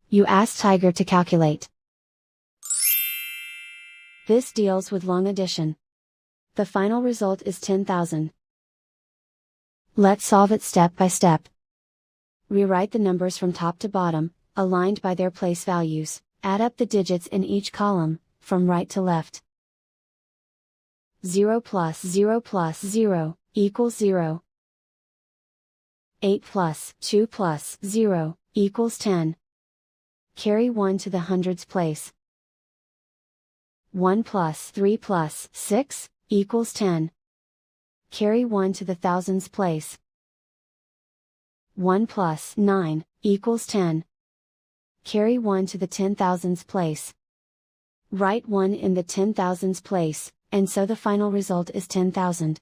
You ask Tiger to calculate. This deals with long addition. The final result is 10,000. Let's solve it step by step. Rewrite the numbers from top to bottom, aligned by their place values, add up the digits in each column, from right to left. 0 plus 0 plus 0, equals 0. 8 plus 2 plus 0, equals 10. Carry 1 to the hundreds place. 1 plus 3 plus 6, equals 10. Carry 1 to the thousands place. 1 plus 9, equals 10. Carry 1 to the 10,000s place. Write 1 in the 10,000s place, and so the final result is 10,000.